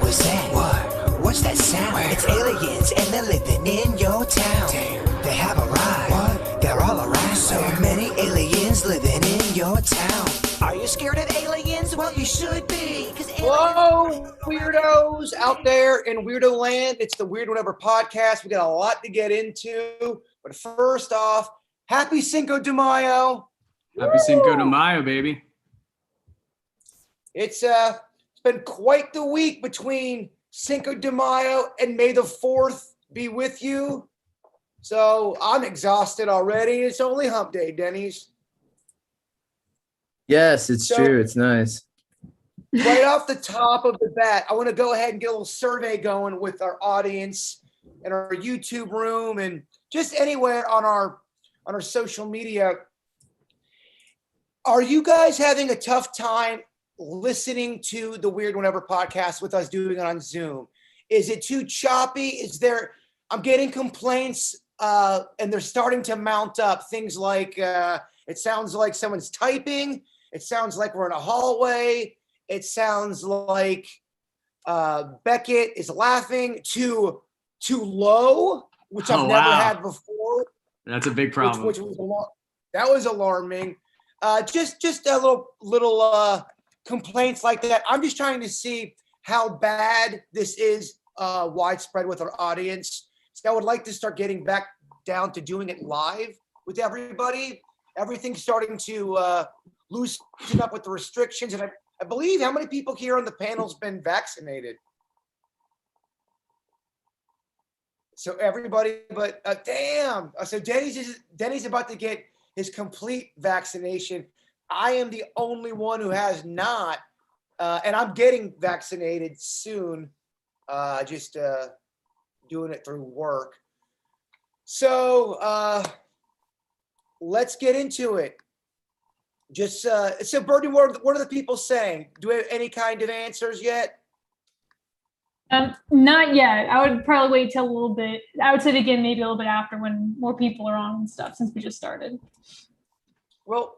was that? What? What's that sound? Where? It's aliens and they're living in your town. Damn. They have arrived. What? They're all around. So many aliens living in your town. Are you scared of aliens? Well, you should be. Hello, weirdos out there in Weirdo Land. It's the Weird Whatever podcast. We got a lot to get into. But first off, happy Cinco de Mayo. Happy Cinco de Mayo, baby. It's been quite the week between Cinco de Mayo and May the 4th be with you. So I'm exhausted already. It's only hump day, Denny's. Yes, it's true. It's nice. Right off the top of the bat, I want to go ahead and get a little survey going with our audience and our YouTube room and just anywhere on our social media. Are you guys having a tough time listening to the Weird Whenever podcast with us doing it on Zoom? Is it too choppy? I'm getting complaints and they're starting to mount up. Things like it sounds like someone's typing. It sounds like we're in a hallway. It sounds like Beckett is laughing too low, which I've never had before. That's a big problem. Which that was alarming. Just a little complaints like that. I'm just trying to see how bad this is widespread with our audience. So I would like to start getting back down to doing it live with everybody. Everything's starting to loosen up with the restrictions, and I believe how many people here on the panel's been vaccinated? So everybody, but damn. So Denny's about to get his complete vaccination. I am the only one who has not, and I'm getting vaccinated soon. Just doing it through work. So let's get into it. Just so Bernie, what are the people saying? Do we have any kind of answers yet? Not yet. I would probably wait till a little bit. I would say it again maybe a little bit after when more people are on and stuff, since we just started. Well,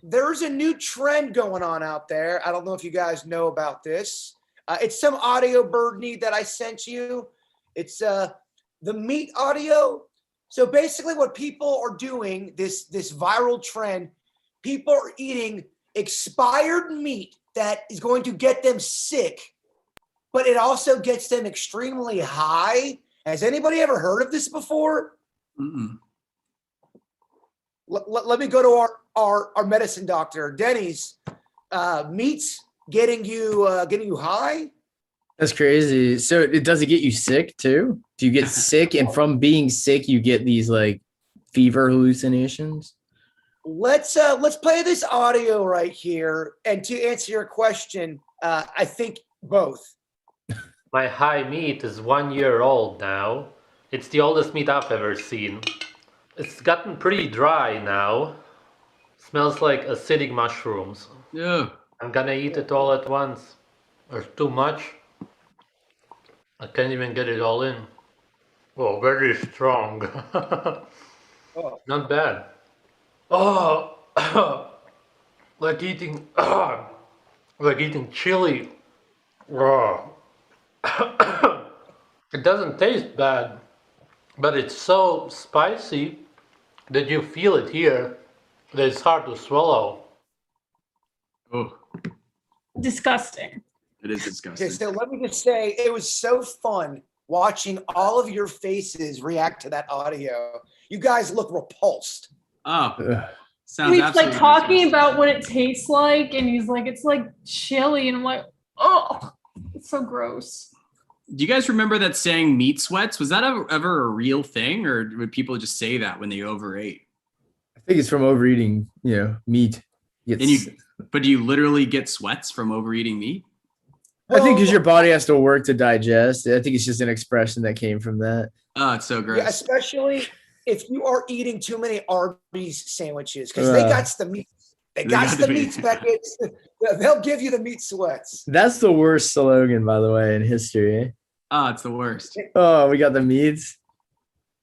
there's a new trend going on out there. I don't know if you guys know about this. It's some audio, Bernie, that I sent you. It's the meat audio. So basically what people are doing, this viral trend, people are eating expired meat that is going to get them sick, but it also gets them extremely high. Has anybody ever heard of this before? Mm-mm. Let me go to our medicine doctor, Denny's. Meat's getting you high? That's crazy. So it does it get you sick too? Do you get sick, and from being sick you get these like fever hallucinations? Let's play this audio right here. And to answer your question, I think both. My high meat is 1 year old now. It's the oldest meat I've ever seen. It's gotten pretty dry now. Smells like acidic mushrooms. Yeah. I'm gonna eat it all at once. There's too much. I can't even get it all in. Oh, very strong. Not bad. Oh, like eating chili. Oh. It doesn't taste bad, but it's so spicy that you feel it here that it's hard to swallow. Oh, Disgusting. it is disgusting. Okay, so let me just say, it was so fun watching all of your faces react to that audio. You guys look repulsed. Oh, sounds He's absolutely like talking disgusting. about what it tastes like, and he's like, it's like chili, and I'm like, oh, it's so gross. Do you guys remember that saying meat sweats? Was that ever a real thing, or would people just say that when they overate? I think it's from overeating, meat. But do you literally get sweats from overeating meat? I think because your body has to work to digest. I think it's just an expression that came from that. Oh, it's so gross. Yeah, especially if you are eating too many Arby's sandwiches, because they got the meat. They got the meat packets. They'll give you the meat sweats. That's the worst slogan, by the way, in history. Oh, it's the worst. Oh, we got the meats.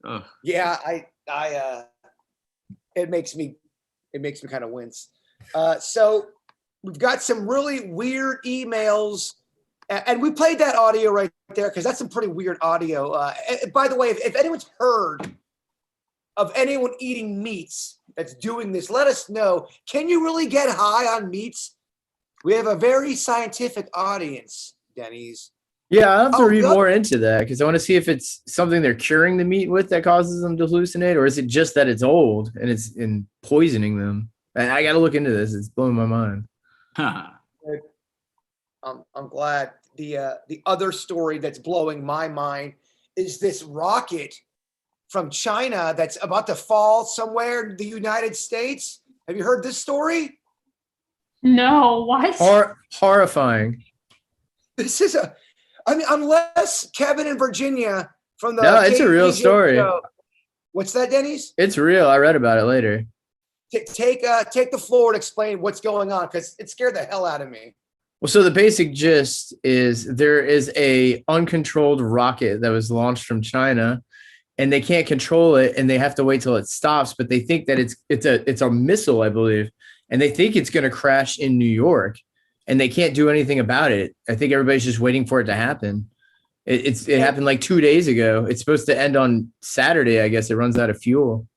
Oh. Yeah, it makes me kind of wince. So we've got some really weird emails And we played that audio right there because that's some pretty weird audio. By the way, if anyone's heard of anyone eating meats that's doing this, let us know. Can you really get high on meats? We have a very scientific audience, Denny's. Yeah, I'll have to read the more into that because I want to see if it's something they're curing the meat with that causes them to hallucinate, or is it just that it's old and it's in poisoning them? And I got to look into this. It's blowing my mind. Huh. I'm glad. The other story that's blowing my mind is this rocket from China that's about to fall somewhere in the United States. Have you heard this story? No, what? Horrifying. This is unless Kevin in Virginia from the No, it's a real KPJ story. show. What's that, Denny's? It's real. I read about it later. Take the floor and explain what's going on because it scared the hell out of me. Well, so the basic gist is there is a uncontrolled rocket that was launched from China, and they can't control it, and they have to wait till it stops. But they think that it's a missile, I believe, and they think it's going to crash in New York, and they can't do anything about it. I think everybody's just waiting for it to happen. It happened like 2 days ago. It's supposed to end on Saturday. I guess it runs out of fuel.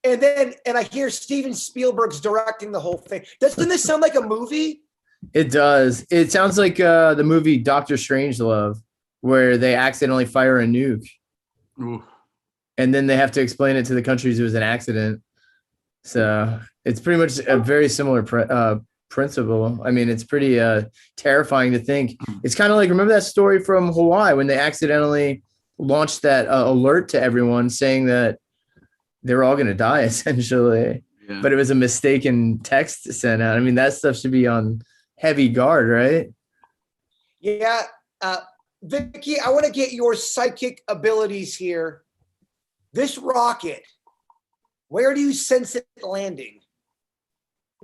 And I hear Steven Spielberg's directing the whole thing. Doesn't this sound like a movie? It does. It sounds like the movie Doctor Strangelove, where they accidentally fire a nuke. Ooh. And then they have to explain it to the countries it was an accident. So it's pretty much a very similar principle. I mean, it's pretty terrifying to think. It's kind of like, remember that story from Hawaii when they accidentally launched that alert to everyone saying that they were all going to die, essentially. Yeah. But it was a mistaken text sent out. I mean, that stuff should be on heavy guard, right? Yeah. Vicky, I want to get your psychic abilities here. This rocket, where do you sense it landing?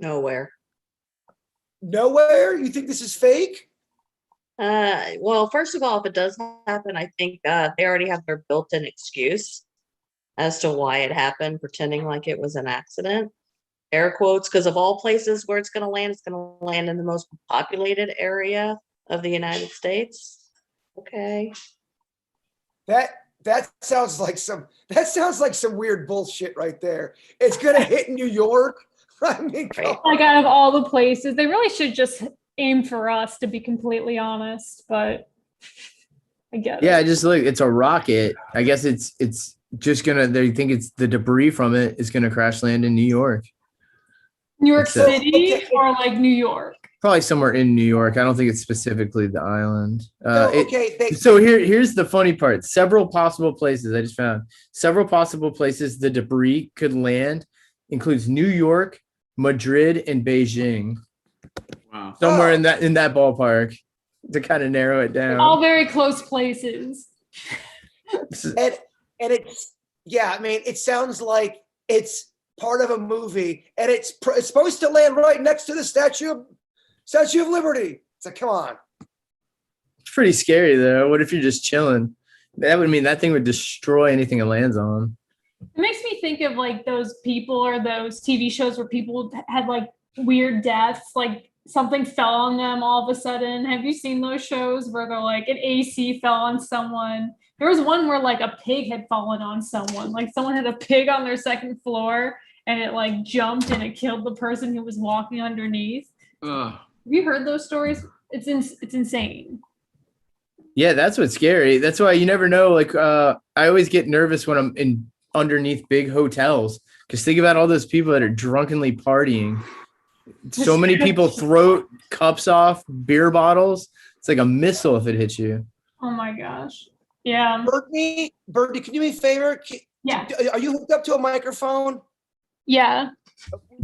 Nowhere. Nowhere? You think this is fake? Well, first of all, if it does happen, I think they already have their built-in excuse as to why it happened, pretending like it was an accident. Air quotes, because of all places where it's going to land in the most populated area of the United States. Okay. That sounds like some weird bullshit right there. It's gonna hit New York. I mean, like out of all the places, they really should just aim for us, to be completely honest. But I get it. Yeah, just look, it's a rocket. I guess it's just gonna. They think it's the debris from it is gonna crash land in New York. New York City or like New York? Probably somewhere in New York. I don't think it's specifically the island. So here's the funny part. Several possible places I just found. Several possible places the debris could land includes New York, Madrid, and Beijing. Wow. Somewhere in that ballpark to kind of narrow it down. All very close places. and it's, yeah, I mean, it sounds like it's part of a movie, and it's supposed to land right next to the Statue of Liberty. It's like, come on. It's pretty scary though. What if you're just chilling? That would mean that thing would destroy anything it lands on. It makes me think of like those people or those TV shows where people had like weird deaths, like something fell on them all of a sudden. Have you seen those shows where they're like an AC fell on someone? There was one where like a pig had fallen on someone. Like someone had a pig on their second floor and it like jumped and it killed the person who was walking underneath. Ugh. Have you heard those stories? It's insane. Yeah, that's what's scary. That's why you never know. Like, I always get nervous when I'm in underneath big hotels because think about all those people that are drunkenly partying. So many people throw cups off, beer bottles. It's like a missile if it hits you. Oh my gosh. Yeah. Bernie, can you do me a favor? Yeah. Are you hooked up to a microphone? Yeah.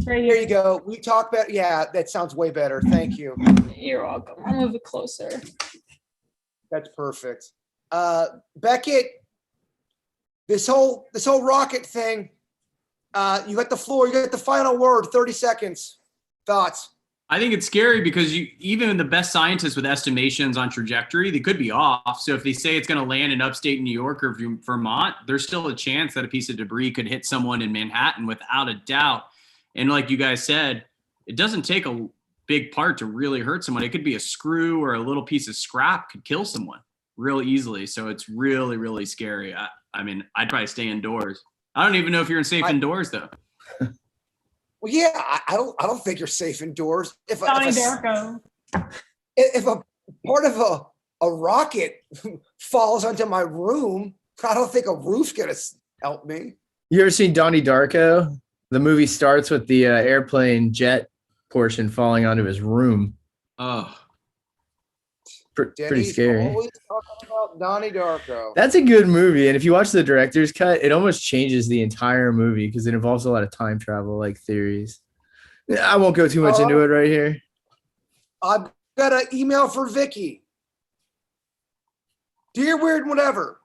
Right here you go. We talk about, yeah, that sounds way better. Thank you. You're welcome. I'll move it closer. That's perfect. Beckett, this whole rocket thing, you got the floor, you got the final word, 30 seconds. Thoughts? I think it's scary because even the best scientists with estimations on trajectory, they could be off. So if they say it's going to land in upstate New York or Vermont, there's still a chance that a piece of debris could hit someone in Manhattan without a doubt. And like you guys said, it doesn't take big part to really hurt someone. It could be a screw or a little piece of scrap could kill someone real easily. So it's really, really scary. I mean, I'd probably stay indoors. I don't even know if you're safe indoors though. Well, yeah, I don't think you're safe indoors. Donnie Darko. If a part of a rocket falls onto my room, I don't think a roof's gonna help me. You ever seen Donnie Darko? The movie starts with the airplane jet portion falling onto his room. Oh, Pretty scary. Always talking about Donnie Darko. That's a good movie, and if you watch the director's cut, it almost changes the entire movie because it involves a lot of time travel like theories. I won't go too much into it right here. I've got an email for Vicky. Dear Weird Whatever,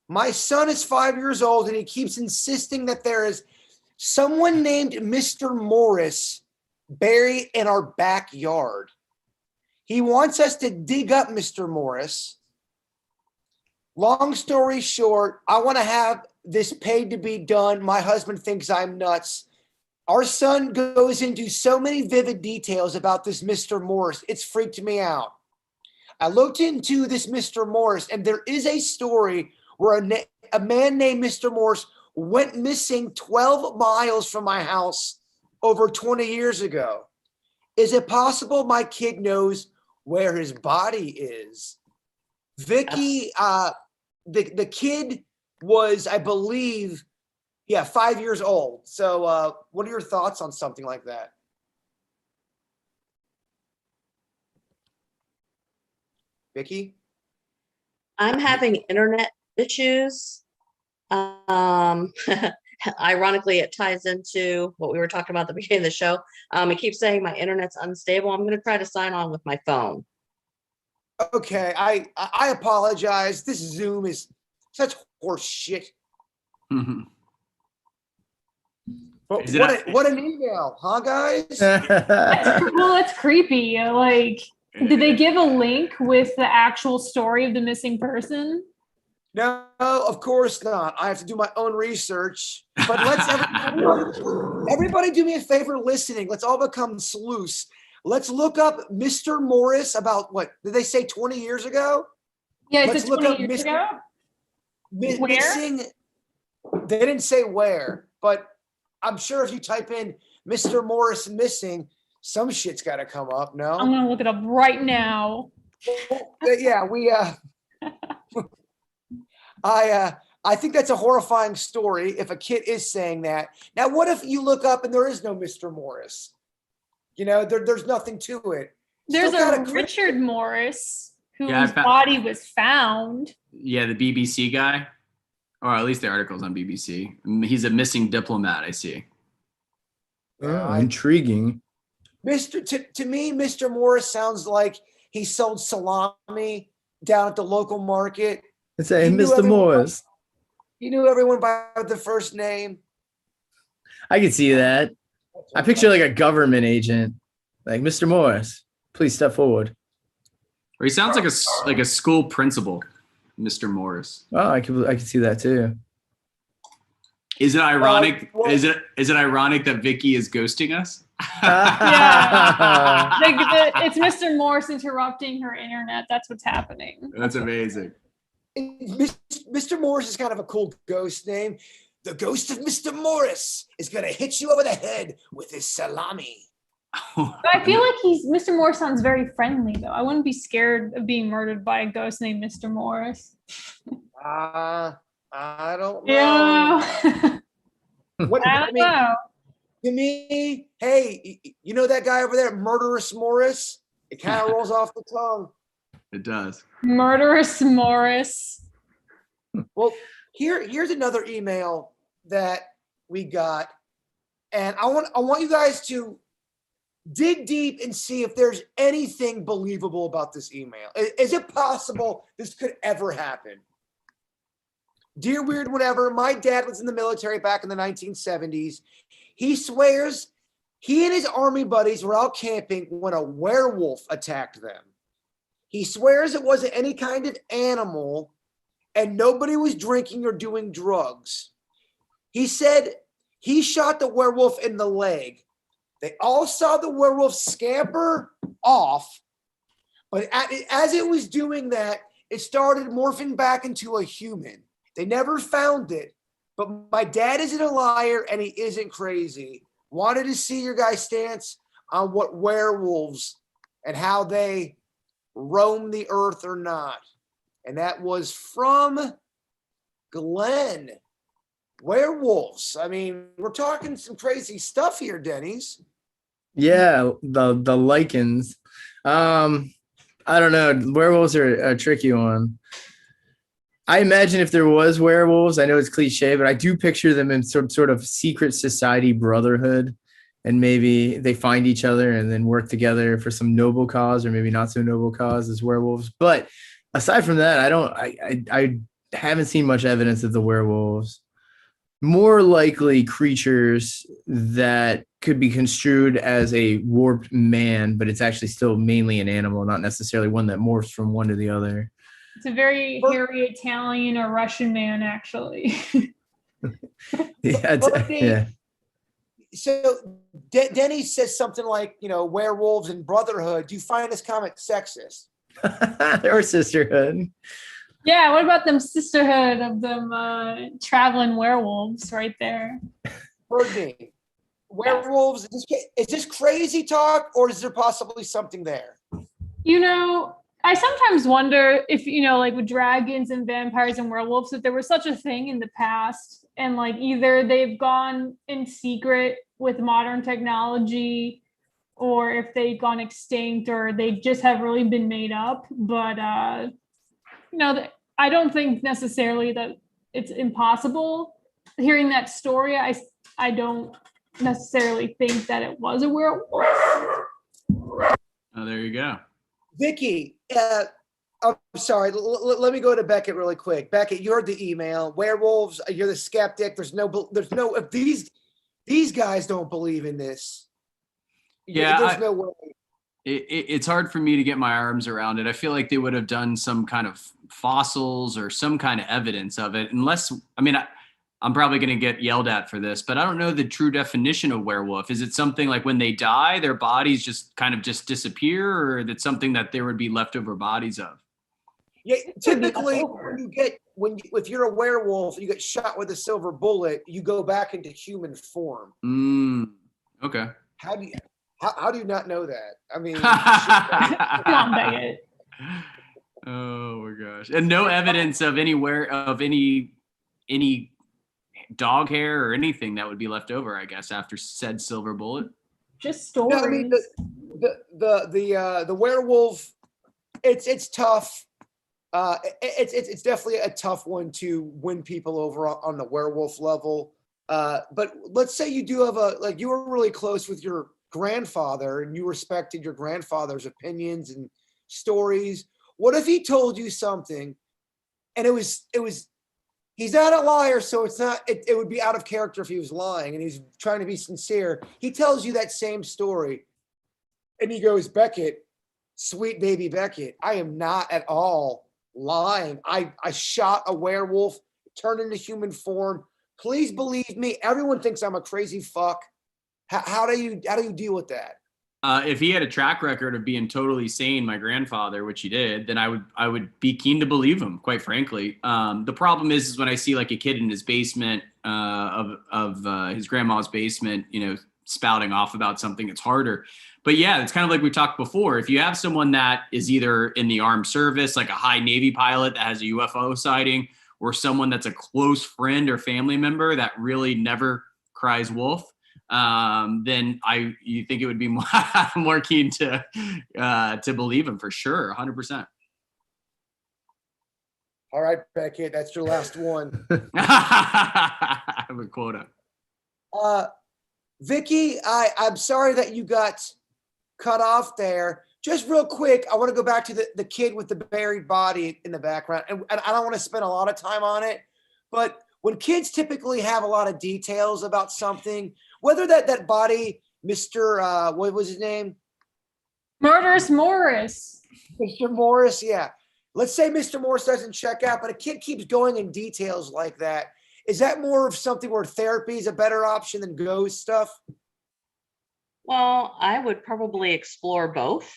my son is 5 years old and he keeps insisting that there is someone named Mr. Morris buried in our backyard. He wants us to dig up Mr. Morris. Long story short, I want to have this paid to be done. My husband thinks I'm nuts. Our son goes into so many vivid details about this Mr. Morris. It's freaked me out. I looked into this Mr. Morris, and there is a story where a man named Mr. Morris went missing 12 miles from my house over 20 years ago. Is it possible my kid knows where his body is? Vicky, the kid was, I believe, 5 years old. So what are your thoughts on something like that? Vicky? I'm having internet issues. Ironically, it ties into what we were talking about at the beginning of the show. It keeps saying my internet's unstable. I'm going to try to sign on with my phone. Okay, I apologize. This Zoom is such horse shit. mm-hmm. But what an email, huh, guys? Well, that's creepy. Like, did they give a link with the actual story of the missing person? No, of course not. I have to do my own research. But let's everybody do me a favor listening. Let's all become sleuths. Let's look up Mr. Morris about what did they say 20 years ago? Yeah, Let's it's look 20 up years Mr. ago. Where? Missing. They didn't say where, but I'm sure if you type in Mr. Morris missing, some shit's got to come up. No, I'm gonna look it up right now. yeah, we. I think that's a horrifying story if a kid is saying that. Now, what if you look up and there is no Mr. Morris? You know, there's nothing to it. There's Still a kinda Richard Morris whose Yeah, I found- body was found. Yeah, the BBC guy, or at least the article's on BBC. He's a missing diplomat. I see. Oh, intriguing. To me, Mr. Morris sounds like he sold salami down at the local market. It's a He knew Mr. everyone- Morris. He knew everyone by the first name. I can see that. I picture like a government agent, like Mr. Morris. Please step forward. Or he sounds like a school principal, Mr. Morris. Oh, I can see that too. Is it ironic? well- is it ironic that Vicky is ghosting us? Yeah. It's Mr. Morris interrupting her internet. That's what's happening. That's amazing. Mr. Morris is kind of a cool ghost name. The ghost of Mr. Morris is going to hit you over the head with his salami. But I feel like Mr. Morris sounds very friendly though. I wouldn't be scared of being murdered by a ghost named Mr. Morris. I don't know. Yeah. What, I don't know. To me, hey, you know that guy over there, Murderous Morris? It kind of rolls off the tongue. It does. Murderous Morris. Well, here's another email that we got, and I want you guys to dig deep and see if there's anything believable about this email. Is it possible this could ever happen? Dear Weird Whatever, my dad was in the military back in the 1970s. He swears he and his army buddies were out camping when a werewolf attacked them. He swears it wasn't any kind of animal and nobody was drinking or doing drugs. He said he shot the werewolf in the leg. They all saw the werewolf scamper off, but as it was doing that, it started morphing back into a human. They never found it, but my dad isn't a liar and he isn't crazy. Wanted to see your guys' stance on what werewolves and how they roam the earth or not. And that was from Glenn. Werewolves. I mean, we're talking some crazy stuff here, Denny's. Yeah, the lichens. I don't know. Werewolves are a tricky one. I imagine if there was werewolves, I know it's cliche, but I do picture them in some sort of secret society brotherhood, and maybe they find each other and then work together for some noble cause, or maybe not so noble cause as werewolves. But aside from that, I haven't seen much evidence of the werewolves. More likely creatures that could be construed as a warped man, but it's actually still mainly an animal, not necessarily one that morphs from one to the other. It's a very hairy Italian or Russian man, actually. Yeah. So Denny says something like, werewolves and brotherhood. Do you find this comment sexist? Or sisterhood. Yeah, what about them sisterhood of them traveling werewolves right there? Birdie, werewolves, is this crazy talk or is there possibly something there? I sometimes wonder if, like with dragons and vampires and werewolves, if there was such a thing in the past and like either they've gone in secret with modern technology or if they've gone extinct or they just have really been made up. But, I don't think necessarily that it's impossible. Hearing that story, I don't necessarily think that it was a werewolf. Oh, there you go. Vicky, I'm sorry. Let me go to Beckett really quick. Beckett, you heard the email. Werewolves, you're the skeptic. There's no. If these guys don't believe in this, yeah, there's no way. It's hard for me to get my arms around it. I feel like they would have done some kind of fossils or some kind of evidence of it. Unless, I'm probably going to get yelled at for this, but I don't know the true definition of werewolf. Is it something like when they die, their bodies just disappear, or is it something that there would be leftover bodies of? Yeah, typically if you're a werewolf, you get shot with a silver bullet, you go back into human form. Okay. How do you not know that? I mean, Come on, Beckett. Oh my gosh. And no evidence of any dog hair or anything that would be left over, I guess, after said silver bullet. Just stories. No, I mean the werewolf, it's tough. It's definitely a tough one to win people over on the werewolf level. But let's say you do have you were really close with your grandfather and you respected your grandfather's opinions and stories. What if he told you something and it was he's not a liar, so it would be out of character if he was lying and he's trying to be sincere. He tells you that same story and he goes, Beckett, sweet baby Beckett, I am not at all lying. I shot a werewolf, turned into human form. Please believe me. Everyone thinks I'm a crazy fuck. How do you deal with that? If he had a track record of being totally sane, my grandfather, which he did, then I would be keen to believe him, quite frankly. The problem is when I see like a kid in his basement of his grandma's basement, spouting off about something, it's harder. But yeah, it's kind of like we talked before. If you have someone that is either in the armed service, like a high Navy pilot that has a UFO sighting, or someone that's a close friend or family member that really never cries wolf, then you think it would be more keen to believe him for sure, 100%. All right, Beckett, that's your last one. I have a quota. Vicky, I'm sorry that you got cut off there. Just real quick, I want to go back to the kid with the buried body in the background. And I don't want to spend a lot of time on it, but when kids typically have a lot of details about something, whether that body, Mr. What was his name? Murderous Morris. Mr. Morris, yeah. Let's say Mr. Morris doesn't check out, but a kid keeps going in details like that. Is that more of something where therapy is a better option than ghost stuff? Well, I would probably explore both.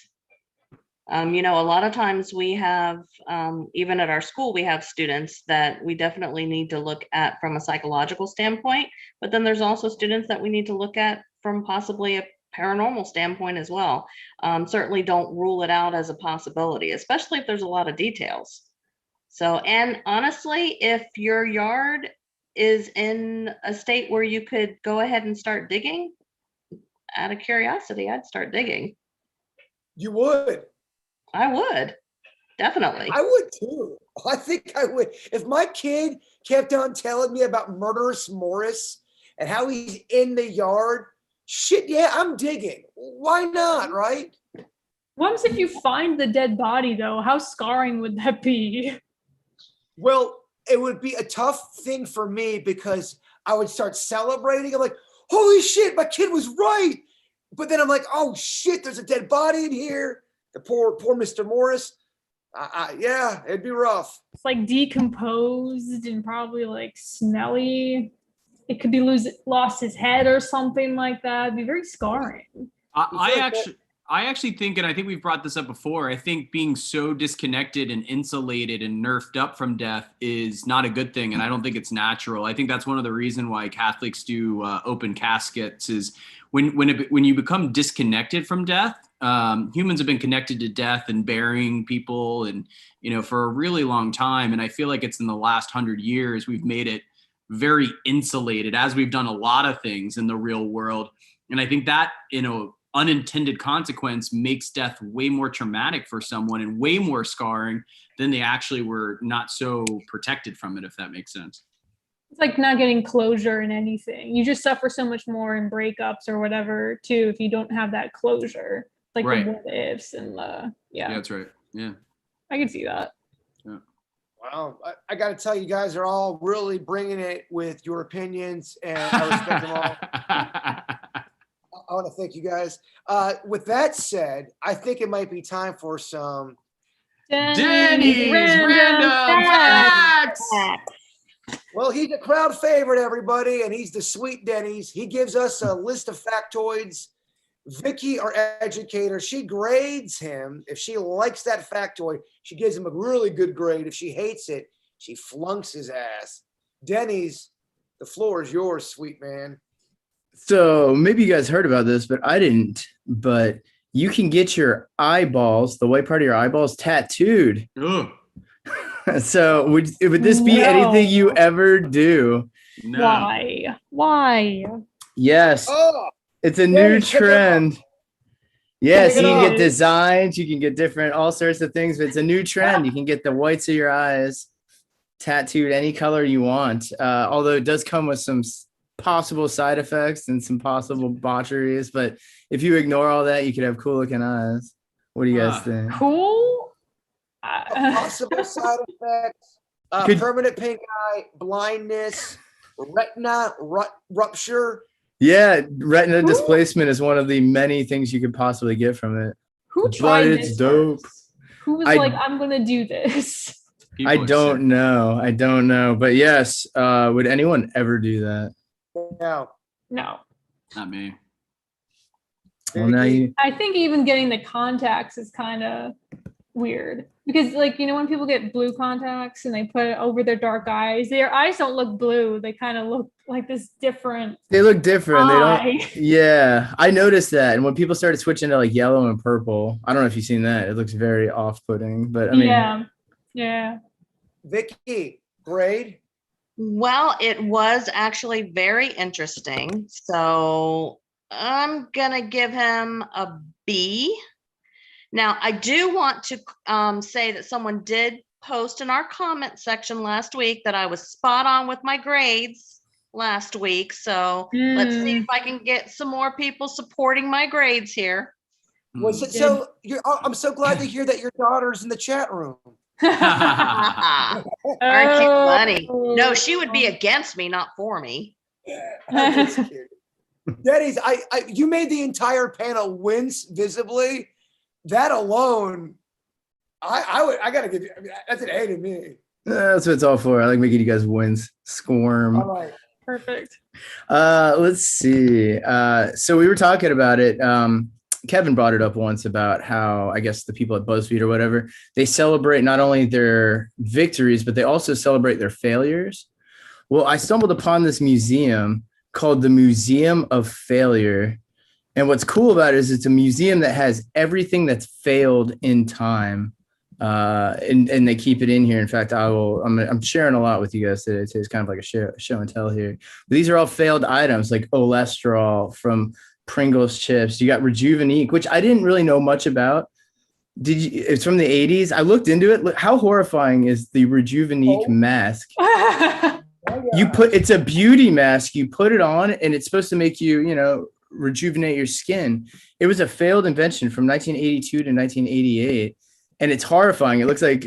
You know, a lot of times we have, even at our school, we have students that we definitely need to look at from a psychological standpoint, but then there's also students that we need to look at from possibly a paranormal standpoint as well. Certainly don't rule it out as a possibility, especially if there's a lot of details. So, and honestly, if your yard is in a state where you could go ahead and start digging, out of curiosity, I'd start digging. You would. I would, definitely. I would too. I think I would. If my kid kept on telling me about Murderous Morris and how he's in the yard, shit, yeah, I'm digging. Why not, right? What happens if you find the dead body, though? How scarring would that be? Well, it would be a tough thing for me because I would start celebrating. I'm like, holy shit, my kid was right. But then I'm like, oh shit, there's a dead body in here. The poor Mr. Morris. Yeah, it'd be rough. It's like decomposed and probably like smelly. It could be lost his head or something like that. It'd be very scarring. I actually think, and I think we've brought this up before, I think being so disconnected and insulated and nerfed up from death is not a good thing. And I don't think it's natural. I think that's one of the reasons why Catholics do open caskets is when you become disconnected from death. Humans have been connected to death and burying people and, for a really long time. And I feel like it's in the last 100 years, we've made it very insulated as we've done a lot of things in the real world. And I think that, unintended consequence makes death way more traumatic for someone and way more scarring than they actually were not so protected from it, if that makes sense. It's like not getting closure in anything. You just suffer so much more in breakups or whatever too if you don't have that closure. Like right. The what ifs and Yeah, that's right. Yeah. I can see that. Yeah. Wow. I got to tell you guys are all really bringing it with your opinions, and I respect them all. I want to thank you guys. With that said, I think it might be time for some Denny's random facts. Well, he's a crowd favorite, everybody, and he's the sweet Denny's. He gives us a list of factoids. Vicky, our educator, she grades him. If she likes that factoid, she gives him a really good grade. If she hates it, she flunks his ass. Denny's, the floor is yours, sweet man. So maybe you guys heard about this, but I didn't. But you can get your eyeballs, the white part of your eyeballs, tattooed. Ugh. So would this be anything you ever do? No. Why? Yes. Oh, It's a yeah, new trend. Yes, you can get off. designs, you can get different, all sorts of things, but it's a new trend. You can get the whites of your eyes tattooed any color you want. Although it does come with some possible side effects and some possible botcheries, but if you ignore all that, you could have cool looking eyes. What do you guys think? Cool. possible side effects, permanent pink eye, blindness, retina rupture. Yeah, retina displacement is one of the many things you could possibly get from it. Who But tried it's this dope. first? Who was like, I'm gonna do this? People I are don't sick. know. I don't know. But yes, would anyone ever do that? No. No. Not me. Well, now you. I think even getting the contacts is kind of weird because, like, you know, when people get blue contacts and they put it over their dark eyes, their eyes don't look blue. They kind of look like this different. They look different. eye. They don't. Yeah, I noticed that. And when people started switching to like yellow and purple, I don't know if you've seen that. It looks very off-putting. But I mean, yeah. Vicky, grade? Well, it was actually very interesting. So I'm going to give him a B. Now, I do want to say that someone did post in our comment section last week that I was spot on with my grades last week. So let's see if I can get some more people supporting my grades here. Was it so? I'm so glad to hear that your daughter's in the chat room. Aren't you funny? No, she would be against me, not for me. I'm just kidding. Denny's, you made the entire panel wince visibly. That alone, I gotta give you. I mean, that's an A to me. that's what it's all for. I like making you guys wins, squirm. All right. Perfect. Let's see. So we were talking about it. Kevin brought it up once about how I guess the people at BuzzFeed or whatever, they celebrate not only their victories, but they also celebrate their failures. Well, I stumbled upon this museum called the Museum of Failure. And what's cool about it is it's a museum that has everything that's failed in time. And they keep it in here. In fact, I'm sharing a lot with you guys today. It's kind of like a show and tell here. But these are all failed items like Olesterol from Pringles chips. You got Rejuvenique, which I didn't really know much about. It's from the 80s. I looked into it. Look, how horrifying is the Rejuvenique mask? It's a beauty mask. You put it on and it's supposed to make you, rejuvenate your skin. It was a failed invention from 1982 to 1988. And it's horrifying. It looks like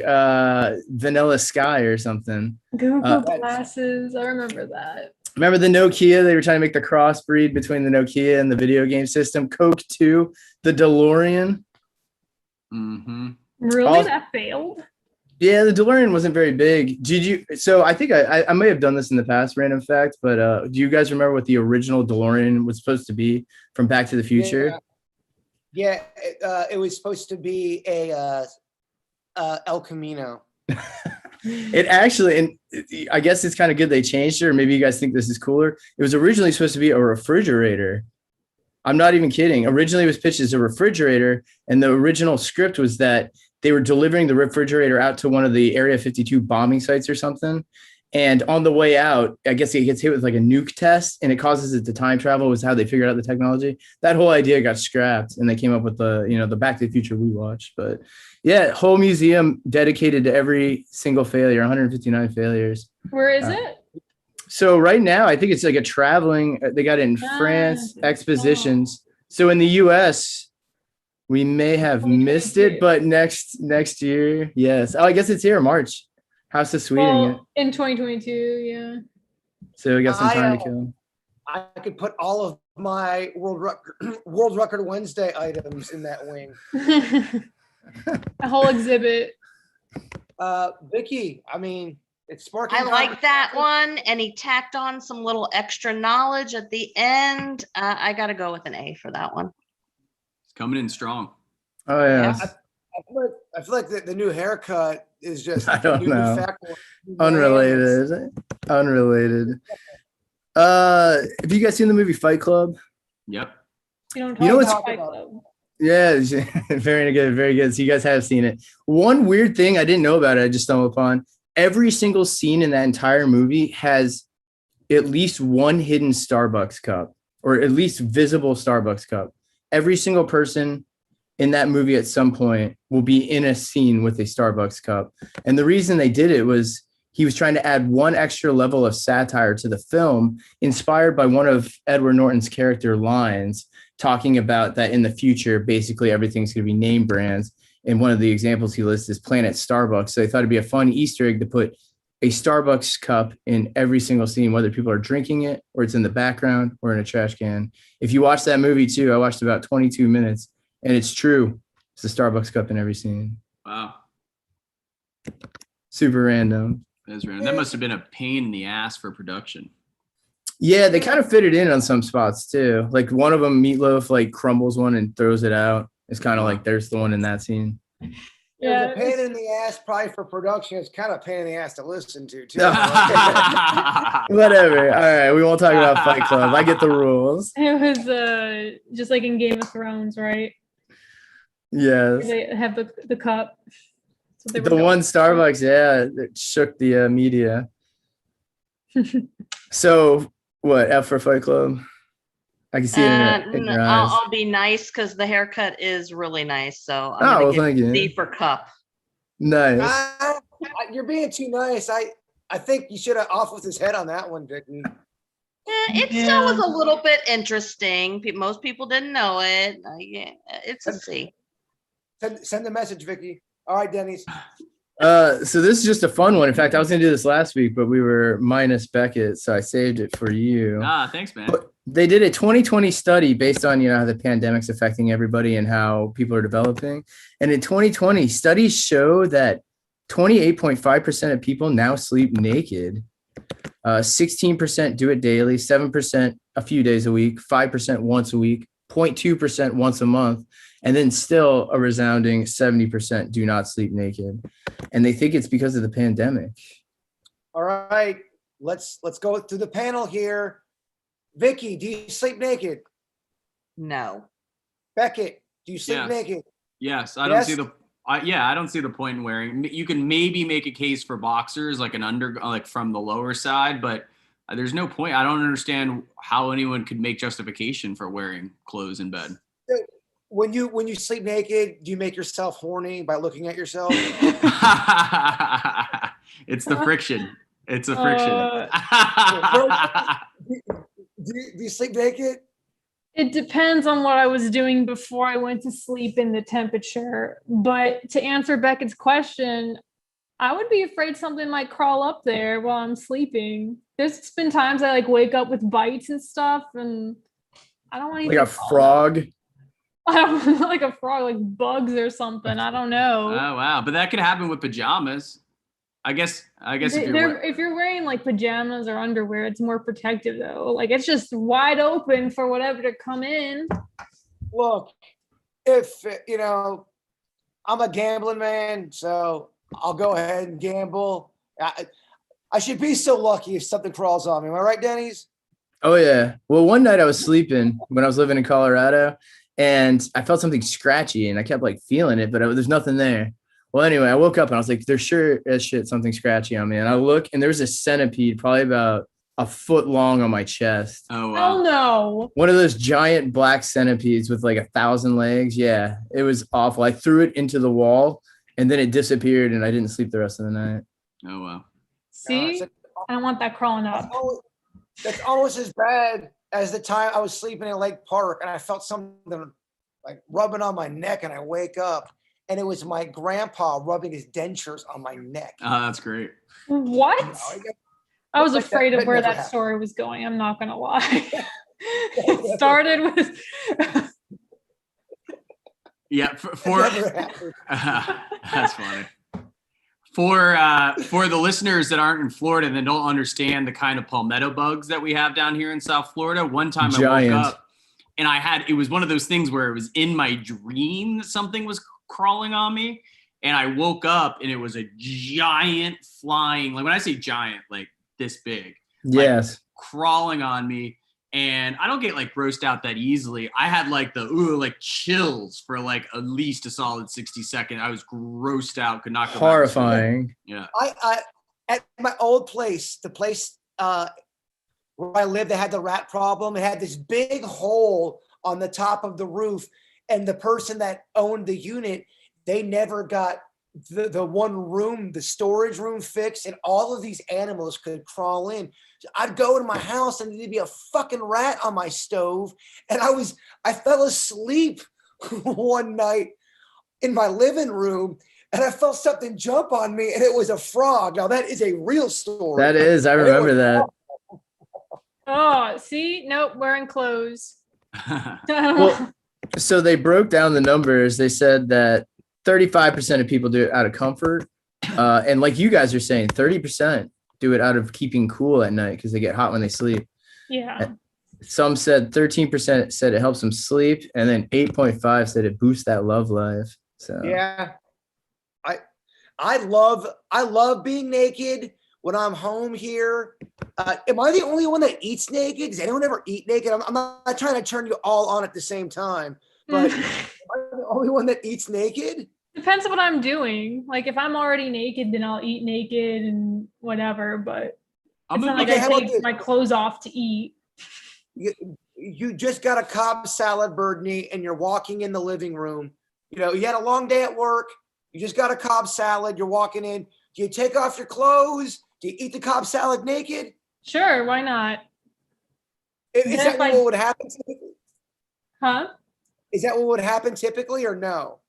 Vanilla Sky or something. Google glasses. I remember that. Remember the Nokia? They were trying to make the crossbreed between the Nokia and the video game system. Coke 2, the DeLorean. Mm-hmm. Really? That failed? Yeah, the DeLorean wasn't very big. So I think I may have done this in the past, random fact, but do you guys remember what the original DeLorean was supposed to be from Back to the Future? Yeah, it was supposed to be a El Camino. It actually, and I guess it's kind of good they changed it, or maybe you guys think this is cooler. It was originally supposed to be a refrigerator. I'm not even kidding. Originally it was pitched as a refrigerator, and the original script was that they were delivering the refrigerator out to one of the Area 52 bombing sites or something. And on the way out, I guess it gets hit with like a nuke test and it causes it to time travel, was how they figured out the technology. That whole idea got scrapped and they came up with the Back to the Future we watched. But yeah, whole museum dedicated to every single failure, 159 failures. Where is it? So right now, I think it's like they got it in France, expositions. So in the US, we may have missed it, but next year, yes. Oh, I guess it's here, March. House of Sweden. In 2022, yeah. So we got some time to kill. I could put all of my World Record Wednesday items in that wing. A whole exhibit. Vicky, I mean, it's sparking. I like that one, and he tacked on some little extra knowledge at the end. I got to go with an A for that one. It's coming in strong. Oh yeah. I feel like the new haircut is just I don't know. Unrelated. Have you guys seen the movie Fight Club? Yep. You know what's Fight Club? Yeah, very good, very good. So you guys have seen it. One weird thing I didn't know about it, I just stumbled upon. Every single scene in that entire movie has at least one hidden Starbucks cup, or at least visible Starbucks cup. Every single person in that movie at some point will be in a scene with a Starbucks cup. And the reason they did it was he was trying to add one extra level of satire to the film, inspired by one of Edward Norton's character lines, talking about that in the future, basically everything's going to be name brands. And one of the examples he lists is Planet Starbucks. So they thought it'd be a fun Easter egg to put a Starbucks cup in every single scene, whether people are drinking it or it's in the background or in a trash can. If you watch that movie too, I watched about 22 minutes. And it's true. It's a Starbucks cup in every scene. Wow. Super random. That is random. That must have been a pain in the ass for production. Yeah, they kind of fit it in on some spots too. Like one of them, Meatloaf like crumbles one and throws it out. It's kind of like there's the one in that scene. Yeah, it's a pain in the ass probably for production. It's kind of a pain in the ass to listen to too. Whatever. All right, we won't talk about Fight Club. I get the rules. It was just like in Game of Thrones, right? Yes. They have the cup. The one Starbucks, yeah, that shook the media. So what? F for Fight Club? I can see it in your eyes. I'll be nice because the haircut is really nice. So I'm gonna give C for cup. Nice. You're being too nice. I think you should have off with his head on that one, Vicky. It still was a little bit interesting. Most people didn't know it. It's a C. Send the message, Vicky. All right, Denny's. So this is just a fun one. In fact, I was gonna do this last week, but we were minus Beckett, so I saved it for you. Thanks, man. But they did a 2020 study based on how the pandemic's affecting everybody and how people are developing. And in 2020, studies show that 28.5% of people now sleep naked. 16% do it daily, 7% a few days a week, 5% once a week, 0.2% once a month, and then still a resounding 70% do not sleep naked. And they think it's because of the pandemic. All right, let's go through the panel here. Vicky, do you sleep naked? No. Beckett, do you sleep Yes. naked? Yes, I don't Yes? see the. I don't see the point in wearing. You can maybe make a case for boxers, like like from the lower side, but there's no point. I don't understand how anyone could make justification for wearing clothes in bed. When you sleep naked, do you make yourself horny by looking at yourself? It's the friction. It's a friction. Do you sleep naked? It depends on what I was doing before I went to sleep and the temperature. But to answer Beckett's question, I would be afraid something might crawl up there while I'm sleeping. There's been times I like wake up with bites and stuff, and I don't want Like a frog. I don't like a frog, like bugs or something. I don't know. Oh wow, but that could happen with pajamas. I guess If you're wearing like pajamas or underwear, it's more protective though. Like it's just wide open for whatever to come in. Look, if I'm a gambling man, so I'll go ahead and gamble. I should be so lucky if something crawls on me. Am I right, Denny's? Oh yeah. Well, one night I was sleeping when I was living in Colorado, and I felt something scratchy, and I kept like feeling it, but there's nothing there. Well, anyway, I woke up and I was like, there's sure as shit something scratchy on me. And I look, and there's a centipede probably about a foot long on my chest. Oh wow. Hell no. One of those giant black centipedes with like 1,000 legs. Yeah, it was awful. I threw it into the wall, and then it disappeared, and I didn't sleep the rest of the night. Oh wow. See? I don't want that crawling up. That's almost as bad as the time I was sleeping in Lake Park and I felt something like rubbing on my neck, and I wake up and it was my grandpa rubbing his dentures on my neck. Oh, that's great. What? I was Like afraid that of where never that happened. story was going. I'm not gonna lie. It started with Yeah, for Never happened. that's funny. For the listeners that aren't in Florida and that don't understand the kind of palmetto bugs that we have down here in South Florida, one time Giant. I woke up and it was one of those things where it was in my dream that something was crawling on me, and I woke up and it was a giant flying, like when I say giant, like this big, Yes. crawling on me. And I don't get like grossed out that easily. I had like like chills for like at least a solid 60 seconds. I was grossed out, could not go back to sleep. Horrifying. Yeah. I at my old place, the place where I lived, they had the rat problem. It had this big hole on the top of the roof, and the person that owned the unit, they never got the one room, the storage room fixed, and all of these animals could crawl in. So I'd go to my house and there'd be a fucking rat on my stove, and I fell asleep one night in my living room, and I felt something jump on me, and it was a frog. Now that is a real story. That is. I remember that. oh, see, nope, wearing clothes. Well, so they broke down the numbers. They said that 35% of people do it out of comfort. And like you guys are saying, 30% do it out of keeping cool at night because they get hot when they sleep. Yeah. Some said 13% said it helps them sleep. And then 8.5 said it boosts that love life. So Yeah. I love being naked when I'm home here. Am I the only one that eats naked? Does anyone ever eat naked? I'm not trying to turn you all on at the same time, but am I the only one that eats naked? Depends on what I'm doing. Like if I'm already naked, then I'll eat naked and whatever. But it's not like okay, I how about take this? my clothes off to eat. You just got a Cobb salad, Birdney, and you're walking in the living room. You had a long day at work. You just got a Cobb salad. You're walking in. Do you take off your clothes? Do you eat the Cobb salad naked? Sure, why not? Is Then that if I- what would happen typically? Huh? Is that what would happen typically or no?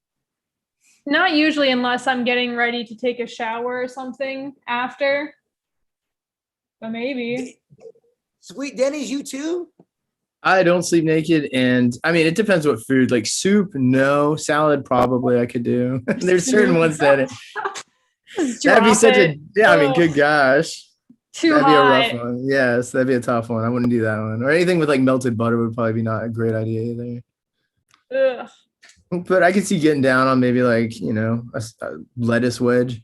Not usually unless I'm getting ready to take a shower or something after. But maybe. Sweet Denny's, you too? I don't sleep naked. And I mean, it depends what food, like soup, no. Salad, probably I could do. There's certain ones that that'd be such a, yeah, I mean, good gosh. Too That'd be a rough hot. one. Yes, that'd be a tough one. I wouldn't do that one. Or anything with like melted butter would probably be not a great idea either. Ugh. But I could see getting down on maybe like, a lettuce wedge.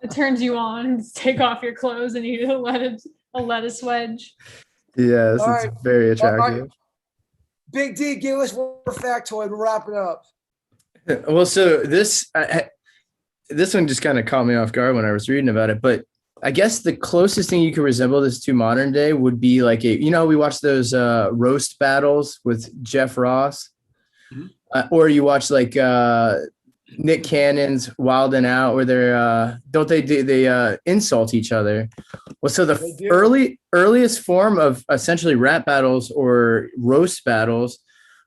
It turns you on. Take off your clothes and eat a lettuce wedge. Yes, All it's right. very All right. attractive. Big D, give us one more factoid. We'll wrap it up. Well, so this one just kind of caught me off guard when I was reading about it, but I guess the closest thing you could resemble this to modern day would be like we watch those roast battles with Jeff Ross, or you watch like Nick Cannon's Wild and Out, where they insult each other. Well, so the earliest form of essentially rap battles or roast battles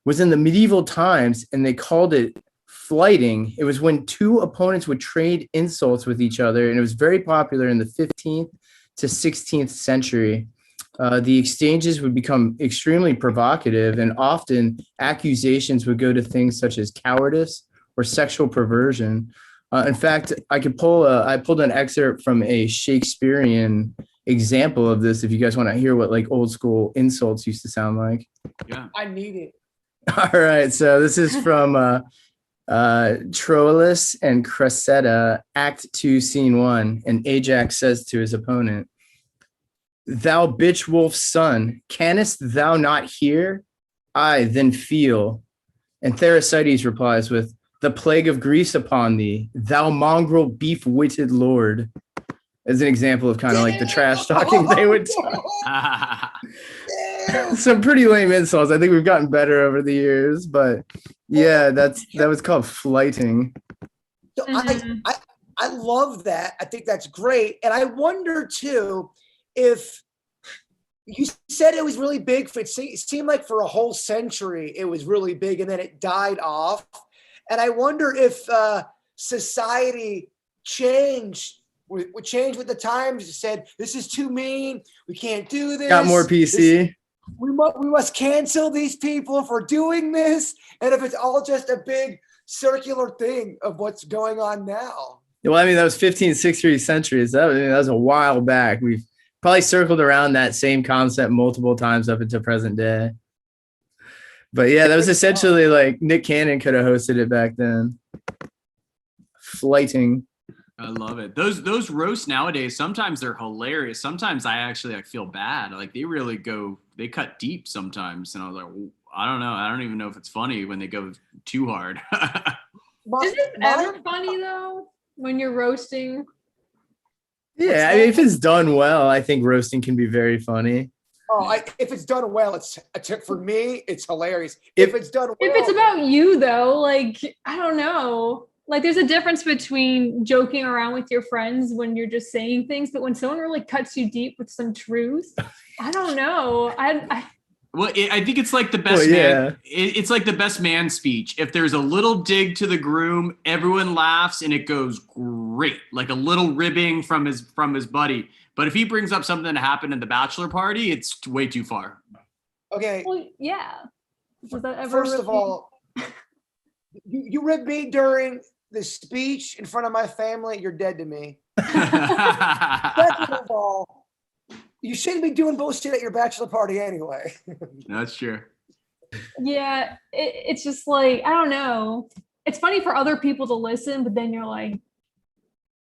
was in the medieval times, and they called it flighting. It was when two opponents would trade insults with each other, and it was very popular in the 15th to 16th century. The exchanges would become extremely provocative, and often accusations would go to things such as cowardice or sexual perversion. In fact, I pulled an excerpt from a Shakespearean example of this if you guys want to hear what like old school insults used to sound like. Yeah. I need it. All right, so this is from Troilus and Cressida, Act 2, Scene 1, and Ajax says to his opponent, "Thou bitch wolf's son, canst thou not hear? I then feel." And Thersites replies with, "The plague of Greece upon thee, thou mongrel beef-witted lord," as an example of kind of like the trash talking they would talk. Some pretty lame insults. I think we've gotten better over the years, but yeah, that was called flighting. So I love that. I think that's great. And I wonder too, if you said it was really big, it seemed like for a whole century it was really big and then it died off. And I wonder if society would change with the times. It said, this is too mean. We can't do this. Got more PC. We must cancel these people for doing this. And if it's all just a big circular thing of what's going on now. Well, I mean, that was 15th, 16th centuries. That was a while back. We've probably circled around that same concept multiple times up into present day. But yeah, that was essentially like Nick Cannon could have hosted it back then. Flighting. I love it. Those roasts nowadays, sometimes they're hilarious. Sometimes I actually feel bad. Like they cut deep sometimes. And I was like, I don't know. I don't even know if it's funny when they go too hard. Is it ever funny though when you're roasting? Yeah, I mean, if it's done well, I think roasting can be very funny. Oh, if it's done well, for me, it's hilarious. If it's done well, if it's about you though, like I don't know. Like there's a difference between joking around with your friends when you're just saying things, but when someone really cuts you deep with some truth, I don't know. Well, I think it's like the best man. It's like the best man speech. If there's a little dig to the groom, everyone laughs and it goes great, like a little ribbing from his buddy. But if he brings up something that happened in the bachelor party, it's way too far. Okay. Well, yeah. Was that ever First of all, you ribbed me during the speech in front of my family. You're dead to me. Second of all, you shouldn't be doing bullshit at your bachelor party anyway. That's true. Yeah, it's just like, I don't know. It's funny for other people to listen, but then you're like,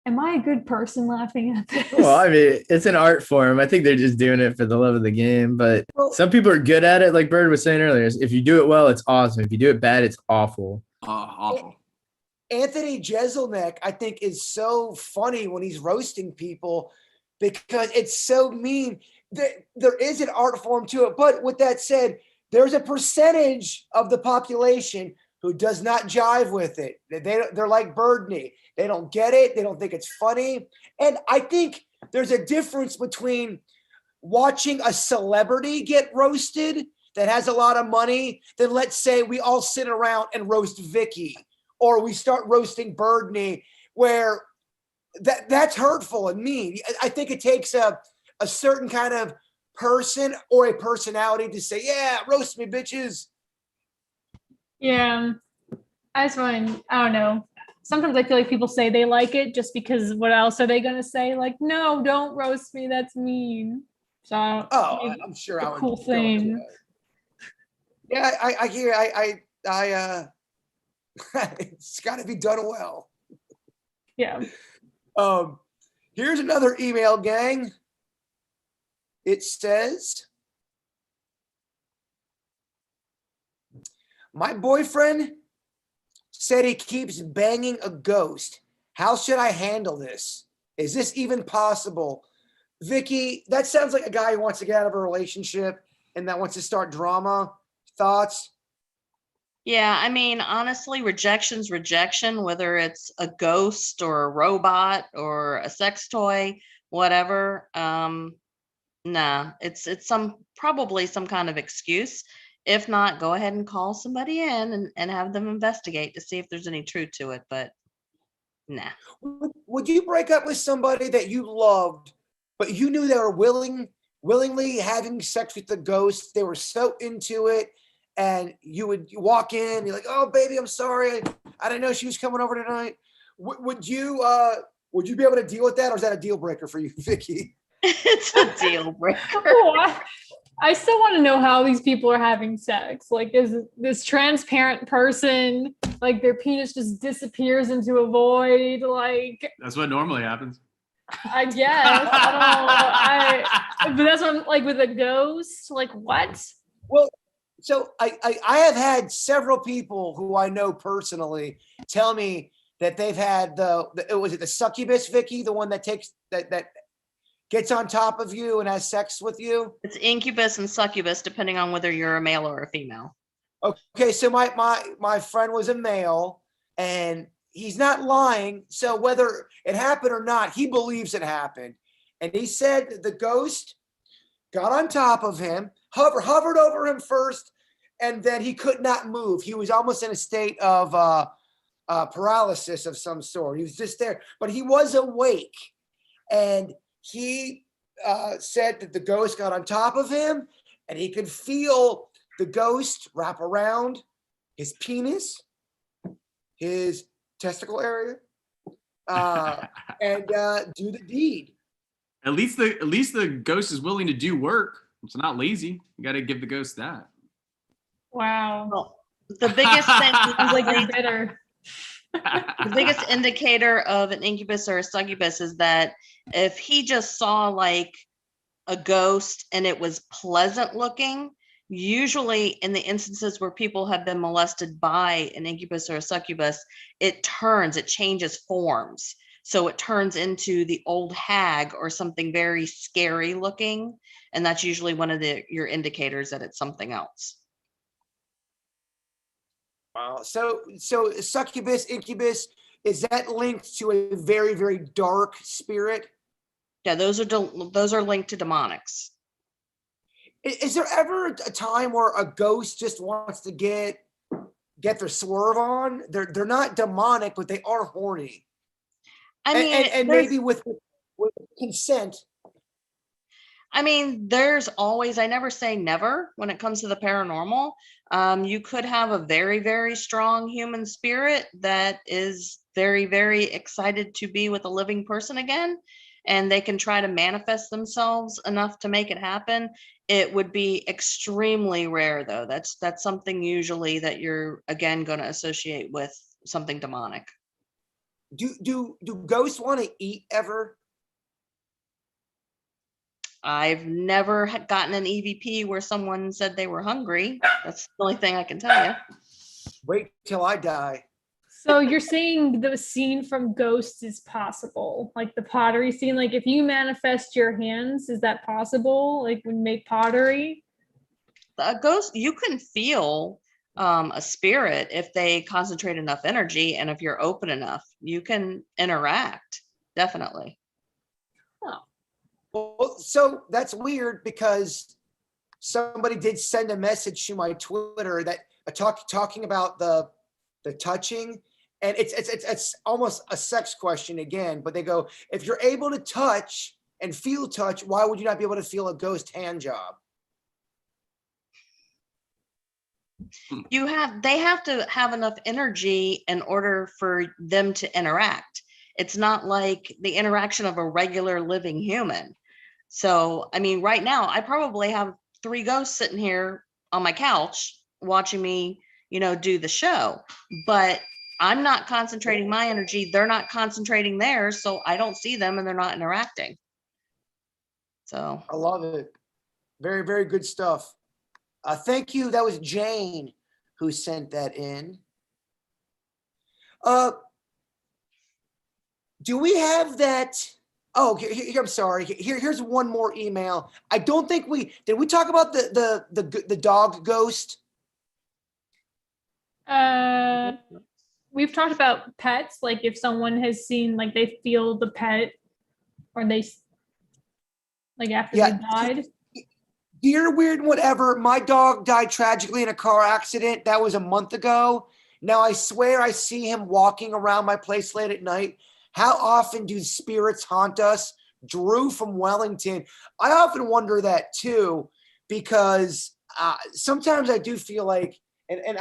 am I a good person laughing at this? Well, I mean, it's an art form. I think they're just doing it for the love of the game, but some people are good at it. Like Bird was saying earlier, if you do it well, it's awesome. If you do it bad, it's awful. Awful. Anthony Jeselnik, I think, is so funny when he's roasting people because it's so mean. There is an art form to it. But with that said, there's a percentage of the population who does not jive with it. They're like Birdney. They don't get it. They don't think it's funny. And I think there's a difference between watching a celebrity get roasted that has a lot of money than, let's say, we all sit around and roast Vicky, or we start roasting Birdney, where that's hurtful and mean. I think it takes a certain kind of person or a personality to say, yeah, roast me, bitches. Yeah. I don't know. sometimes I feel like people say they like it just because what else are they gonna say? Like, no, don't roast me. That's mean. So Oh, I'm sure a I would cool go thing. into it. Yeah, I hear. It's got to be done well. Yeah. Here's another email, gang. It says, my boyfriend said he keeps banging a ghost. How should I handle this? Is this even possible? Vicky, that sounds like a guy who wants to get out of a relationship and that wants to start drama. Thoughts? Yeah, I mean, honestly, rejection's rejection, whether it's a ghost or a robot or a sex toy, whatever. Nah, it's probably some kind of excuse. If not, go ahead and call somebody in and have them investigate to see if there's any truth to it. But nah. Would you break up with somebody that you loved, but you knew they were willingly having sex with the ghost? They were so into it, and you would walk in, you're like, "Oh, baby, I'm sorry, I didn't know she was coming over tonight." Would you be able to deal with that, or is that a deal breaker for you, Vicky? It's a deal breaker. Oh, I still want to know how these people are having sex. Like, is this transparent person, like their penis just disappears into a void? Like, That's what normally happens. I guess. I don't know. But that's what I'm like with a ghost. Like, what? Well, so I have had several people who I know personally tell me that they've had was it the succubus, Vicky, the one that takes that gets on top of you and has sex with you? It's incubus and succubus, depending on whether you're a male or a female. Okay, so my friend was a male, and he's not lying. So whether it happened or not, he believes it happened. And he said that the ghost got on top of him, hovered over him first, and then he could not move. He was almost in a state of paralysis of some sort. He was just there, but he was awake. And he said that the ghost got on top of him, and he could feel the ghost wrap around his penis, his testicle area, and do the deed. At least the ghost is willing to do work. It's not lazy. You got to give the ghost that. Wow. Well, the biggest thing Sounds like you're bitter. the biggest indicator of an incubus or a succubus is that if he just saw like a ghost and it was pleasant looking, usually in the instances where people have been molested by an incubus or a succubus, it changes forms. So it turns into the old hag or something very scary looking. And that's usually one of your indicators that it's something else. Wow. So succubus, incubus, is that linked to a very, very dark spirit? Yeah, those are linked to demonics. Is there ever a time where a ghost just wants to get their swerve on? They're not demonic, but they are horny. I mean, and maybe with consent. I mean, there's always, I never say never when it comes to the paranormal. You could have a very, very strong human spirit that is very, very excited to be with a living person again, and they can try to manifest themselves enough to make it happen. It would be extremely rare, though. That's something usually that you're, again, going to associate with something demonic. Do ghosts want to eat ever? I've never gotten an EVP where someone said they were hungry. That's the only thing I can tell you. Wait till I die. So you're saying the scene from Ghost is possible, like the pottery scene? Like if you manifest your hands, is that possible? Like when you make pottery? A ghost, you can feel a spirit if they concentrate enough energy, and if you're open enough, you can interact, definitely. Well, so that's weird because somebody did send a message to my Twitter that talking about the touching, and it's almost a sex question again, but they go, if you're able to touch and feel touch, why would you not be able to feel a ghost hand job? They have to have enough energy in order for them to interact. It's not like the interaction of a regular living human. So, I mean, right now I probably have 3 ghosts sitting here on my couch watching me, do the show, but I'm not concentrating my energy. They're not concentrating theirs. So I don't see them and they're not interacting. So I love it. Very, very good stuff. Thank you. That was Jane who sent that in. Do we have that? Oh, here, I'm sorry. Here's one more email. I don't think did we talk about the dog ghost? We've talked about pets, like if someone has seen, like they feel the pet, or they like after they died. Dear weird whatever, my dog died tragically in a car accident. That was a month ago. Now I swear I see him walking around my place late at night. How often do spirits haunt us? Drew from Wellington. I often wonder that too, because sometimes I do feel like, and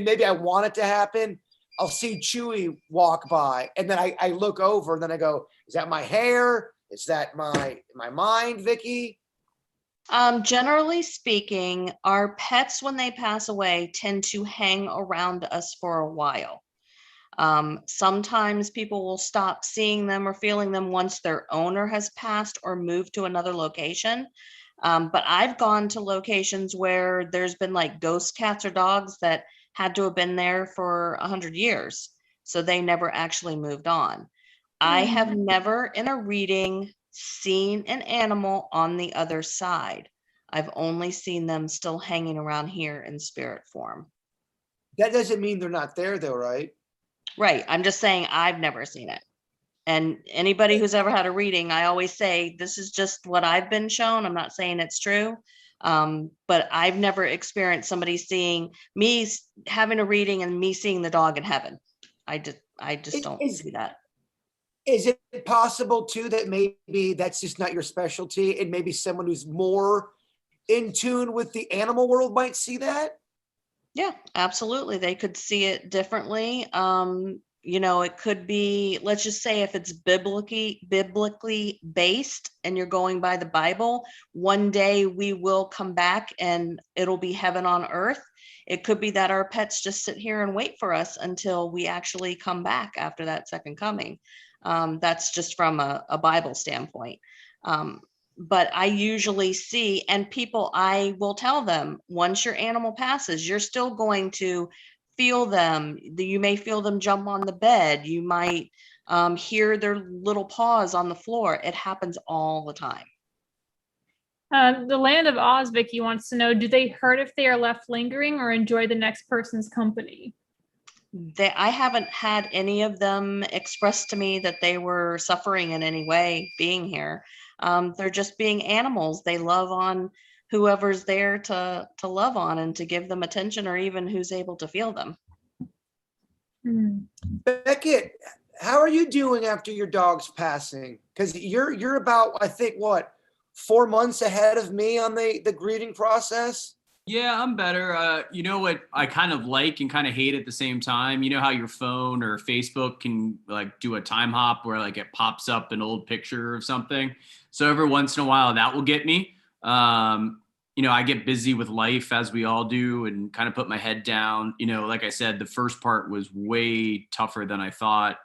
maybe I want it to happen. I'll see Chewy walk by, and then I look over, and then I go, "Is that my hair? Is that my mind, Vicky?" Generally speaking, our pets, when they pass away, tend to hang around us for a while. Sometimes people will stop seeing them or feeling them once their owner has passed or moved to another location. But I've gone to locations where there's been like ghost cats or dogs that had to have been there for 100 years. So they never actually moved on. I have never in a reading seen an animal on the other side. I've only seen them still hanging around here in spirit form. That doesn't mean they're not there though, right? Right. I'm just saying I've never seen it. And anybody who's ever had a reading, I always say, this is just what I've been shown. I'm not saying it's true. But I've never experienced somebody seeing me having a reading and me seeing the dog in heaven. I just don't see that. Is it possible too that maybe that's just not your specialty, and maybe someone who's more in tune with the animal world might see that? Yeah, absolutely. They could see it differently. It could be, let's just say if it's biblically based and you're going by the Bible, one day we will come back and it'll be heaven on earth. It could be that our pets just sit here and wait for us until we actually come back after that second coming. That's just from a Bible standpoint. But I usually see, and people, I will tell them, once your animal passes, you're still going to feel them. You may feel them jump on the bed. You might hear their little paws on the floor. It happens all the time. The Land of Oz, Vicky wants to know, do they hurt if they are left lingering or enjoy the next person's company? I haven't had any of them express to me that they were suffering in any way being here. They're just being animals. They love on whoever's there to love on and to give them attention, or even who's able to feel them. Beckett, how are you doing after your dog's passing? Because you're about, I think, what, 4 months ahead of me on the grieving process? Yeah, I'm better. You know what I kind of like and kind of hate at the same time? You know how your phone or Facebook can like do a time hop where like it pops up an old picture of something. So every once in a while that will get me. I get busy with life as we all do and kind of put my head down. Like I said, the first part was way tougher than I thought.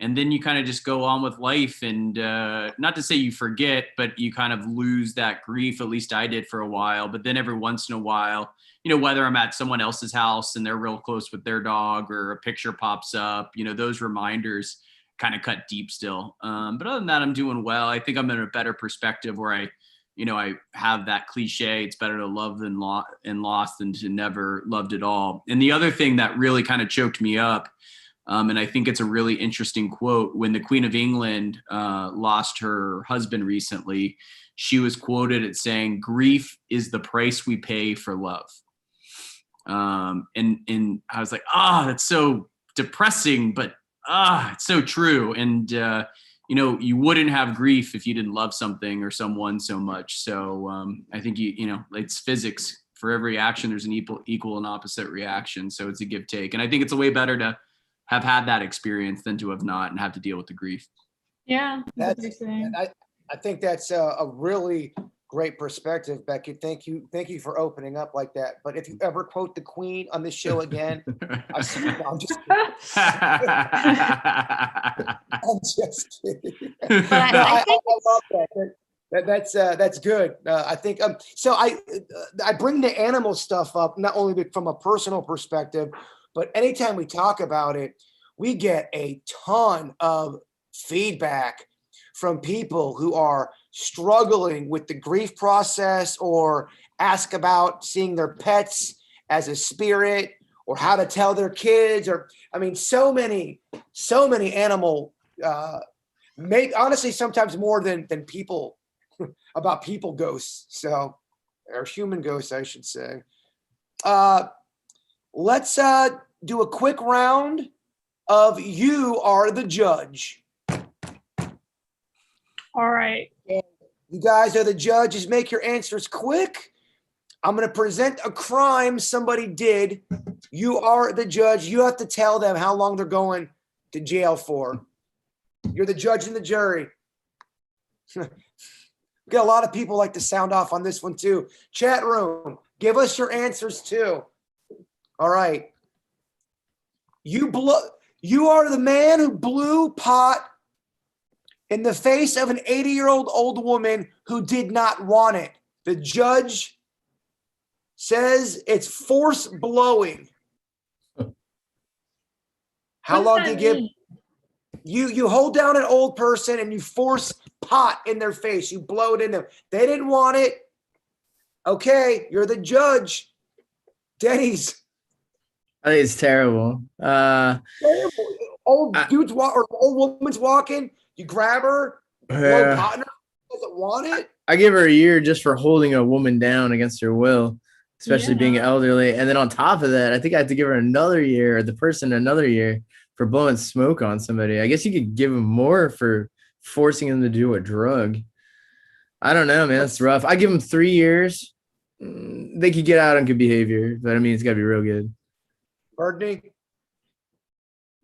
And then you kind of just go on with life, and not to say you forget, but you kind of lose that grief. At least I did for a while. But then every once in a while, whether I'm at someone else's house and they're real close with their dog, or a picture pops up, those reminders kind of cut deep still. But other than that, I'm doing well. I think I'm in a better perspective where I have that cliche, it's better to love than lost than to never loved at all. And the other thing that really kind of choked me up, and I think it's a really interesting quote, when the Queen of England lost her husband recently, she was quoted as saying, "Grief is the price we pay for love." And I was like, that's so depressing, but it's so true. And, you wouldn't have grief if you didn't love something or someone so much. So I think, it's physics for every action, there's an equal and opposite reaction. So it's a give take. And I think it's a way better to have had that experience than to have not and have to deal with the grief. Yeah. That's, and I think that's a really great perspective, Becky. Thank you for opening up like that. But if you ever quote the Queen on this show again, I swear, I'm just kidding. I'm just kidding. But No, I think I love that. That's good. I think so. I bring the animal stuff up not only from a personal perspective, but anytime we talk about it, we get a ton of feedback from people who are struggling with the grief process or ask about seeing their pets as a spirit or how to tell their kids, or I mean, so many animal, honestly, sometimes more than people about people ghosts. So, or human ghosts, I should say. Let's do a quick round of You Are the Judge. All right. You guys are the judges. Make your answers quick. I'm going to present a crime somebody did. You are the judge. You have to tell them how long they're going to jail for. You're the judge and the jury. We got a lot of people like to sound off on this one too. Chat room, give us your answers too. All right. You are the man who blew pot in the face of an 80-year-old old woman who did not want it. The judge says it's force blowing. How long do you give? You hold down an old person and you force pot in their face. You blow it in them. They didn't want it. Okay, you're the judge. Denny's. I think it's terrible. Terrible. Old dude's or old woman's walking. You grab her. Blow pot in her. Doesn't want it. I give her a year just for holding a woman down against her will, especially being elderly. And then on top of that, I think I have to give her another year, or the person another year, for blowing smoke on somebody. I guess you could give them more for forcing them to do a drug. I don't know, man. That's rough. I give them 3 years. They could get out on good behavior, but I mean, it's got to be real good. Birdie.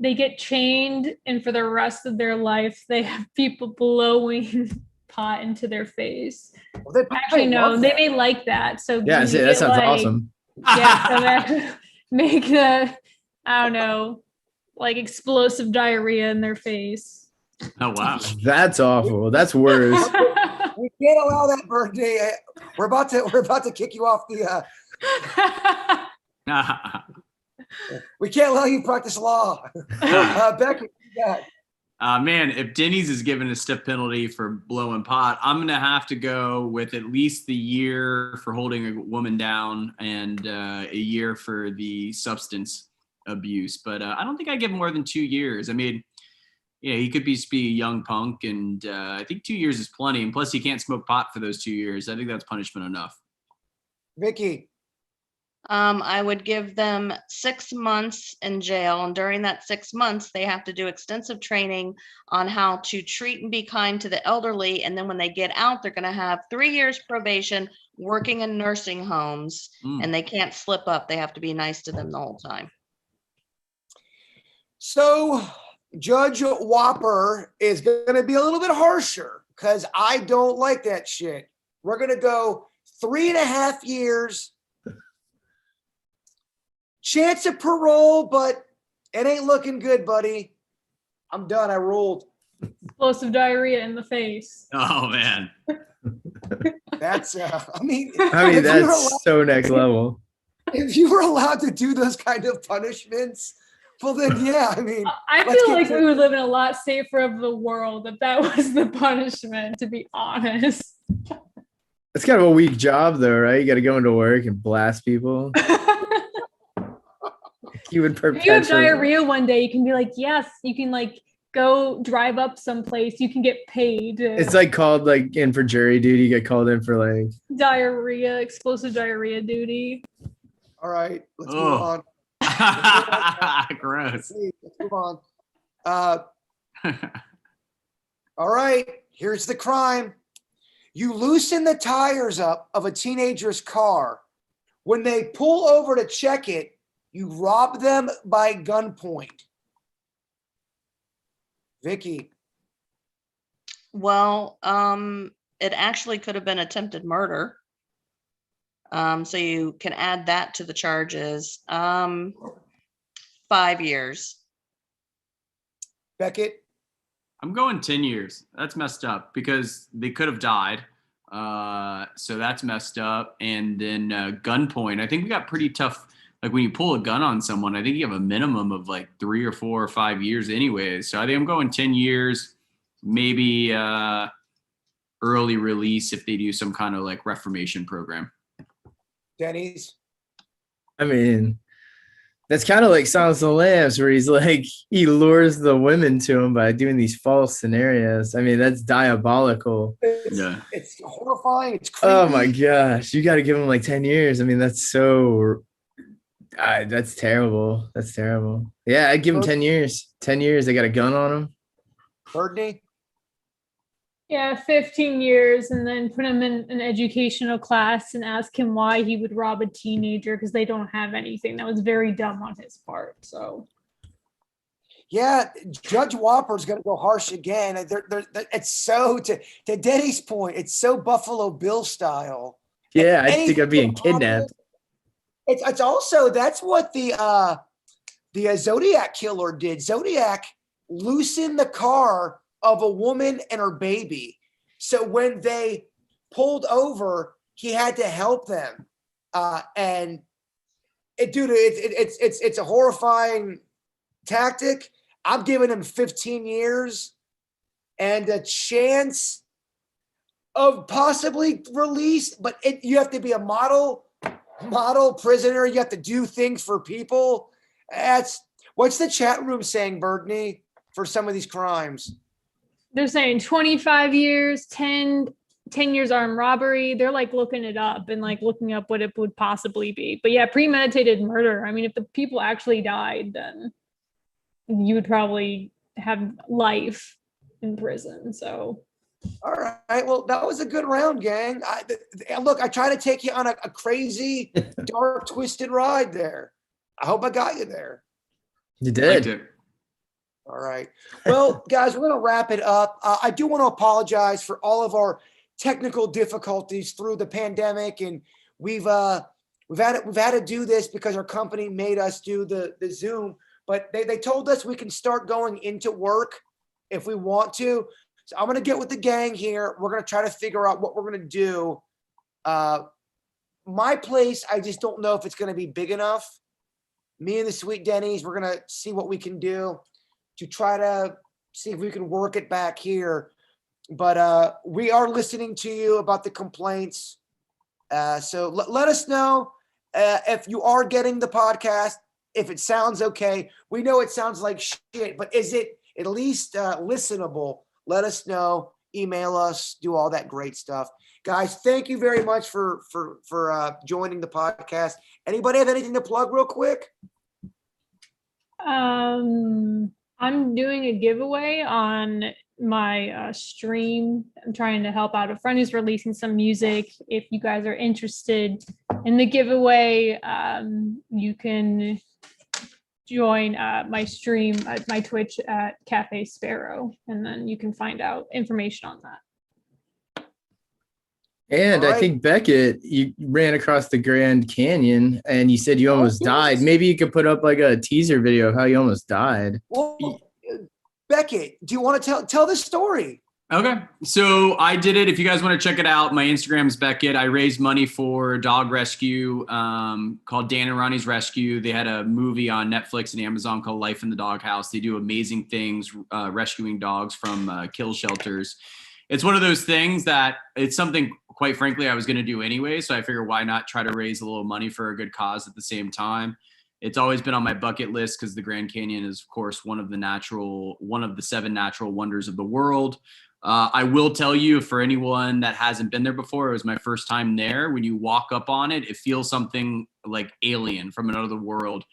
They get chained, and for the rest of their life, they have people blowing pot into their face. Well, actually, no, they may like that. So yeah, that sounds awesome. Yeah, so that make the, I don't know, like explosive diarrhea in their face. Oh wow, that's awful. That's worse. We can't allow that, Birdie. We're about to kick you off the. We can't allow you to practice law. Becky, man, if Denny's is given a stiff penalty for blowing pot, I'm going to have to go with at least the year for holding a woman down and a year for the substance abuse. But I don't think I give more than 2 years. I mean, he could be a young punk, and I think 2 years is plenty. And plus, he can't smoke pot for those 2 years. I think that's punishment enough. Vicky. I would give them 6 months in jail, and during that 6 months, they have to do extensive training on how to treat and be kind to the elderly. And then when they get out, they're going to have 3 years probation working in nursing homes, and they can't slip up. They have to be nice to them the whole time. So Judge Whopper is going to be a little bit harsher because I don't like that shit. We're going to go 3.5 years. Chance of parole, but it ain't looking good, buddy. I'm done. I ruled. Explosive diarrhea in the face. Oh man. That's I mean that's so next level. If you were allowed to do those kind of punishments, well then yeah, I mean I feel like we would live in a lot safer of the world if that was the punishment, to be honest. It's kind of a weak job though, right? You got to go into work and blast people. You would perpetuate. If you have diarrhea one day, you can be like, yes, you can like go drive up someplace. You can get paid. It's like called like in for jury duty. You get called in for like diarrhea, explosive diarrhea duty. All right, let's move on. Gross. Let's move on. All right, here's the crime. You loosen the tires up of a teenager's car When they pull over to check it, you rob them by gunpoint. Vicky. Well, it actually could have been attempted murder. So you can add that to the charges. 5 years. Beckett. I'm going 10 years. That's messed up because they could have died. So that's messed up. And then gunpoint. I think we got pretty tough. Like when you pull a gun on someone, I think you have a minimum of like 3 or 4 or 5 years anyways. So I think I'm going 10 years, maybe early release if they do some kind of like reformation program. Denny's. I mean, that's kind of like Silence of the Lambs, where he's like, he lures the women to him by doing these false scenarios. I mean, that's diabolical. It's horrifying. It's creepy. Oh my gosh, you got to give him like 10 years. I mean, that's so, that's terrible. That's terrible. Yeah, I'd give him 10 years. 10 years, they got a gun on him. Birdney. Yeah, 15 years, and then put him in an educational class and ask him why he would rob a teenager because they don't have anything. That was very dumb on his part. So, yeah, Judge Whopper's going to go harsh again. It's so, to Denny's point, it's so Buffalo Bill style. Yeah, I think I'm being kidnapped. It's also, that's what the Zodiac killer did. Zodiac loosened the car of a woman and her baby. So when they pulled over, he had to help them. And it's a horrifying tactic. I'm giving him 15 years and a chance of possibly release, but you have to be a model prisoner. You have to do things for people. What's the chat room saying, Birdney, for some of these crimes? they're saying 25 years, 10 years armed robbery. They're like looking it up and like looking up what it would possibly be. But yeah, premeditated murder. I mean, if the people actually died, then you would probably have life in prison. So. All right. Well, that was a good round, gang. Look, I try to take you on a crazy, dark, twisted ride there. I hope I got you there. You did. All right. Well, guys, we're going to wrap it up. I do want to apologize for all of our technical difficulties through the pandemic, and we've had to do this because our company made us do the Zoom. But they told us we can start going into work if we want to. So I'm going to get with the gang here. We're going to try to figure out what we're going to do. My place, I just don't know if it's going to be big enough. Me and the Sweet Denny's, we're going to see what we can do to try to see if we can work it back here. But we are listening to you about the complaints. So let us know if you are getting the podcast, if it sounds okay. We know it sounds like shit, but is it at least listenable? Let us know, email us, do all that great stuff. Guys, thank you very much for joining the podcast. Anybody have anything to plug real quick? I'm doing a giveaway on my stream. I'm trying to help out a friend who's releasing some music. If you guys are interested in the giveaway, you can join my stream at my Twitch at Cafe Sparrow, and then you can find out information on that. And All right. I think, Beckett, you ran across the Grand Canyon and you said you almost died. Maybe you could put up like a teaser video of how you almost died. Well, Beckett, do you want to tell the story? Okay. So I did it. If you guys want to check it out, my Instagram is Beckett. I raised money for a dog rescue called Dan and Ronnie's Rescue. They had a movie on Netflix and Amazon called Life in the Doghouse. They do amazing things rescuing dogs from kill shelters. It's one of those things that it's something, quite frankly, I was going to do anyway. So I figured why not try to raise a little money for a good cause at the same time. It's always been on my bucket list because the Grand Canyon is, of course, one of the 7 natural wonders of the world. I will tell you, for anyone that hasn't been there before, it was my first time there. When you walk up on it, it feels something like alien from another world.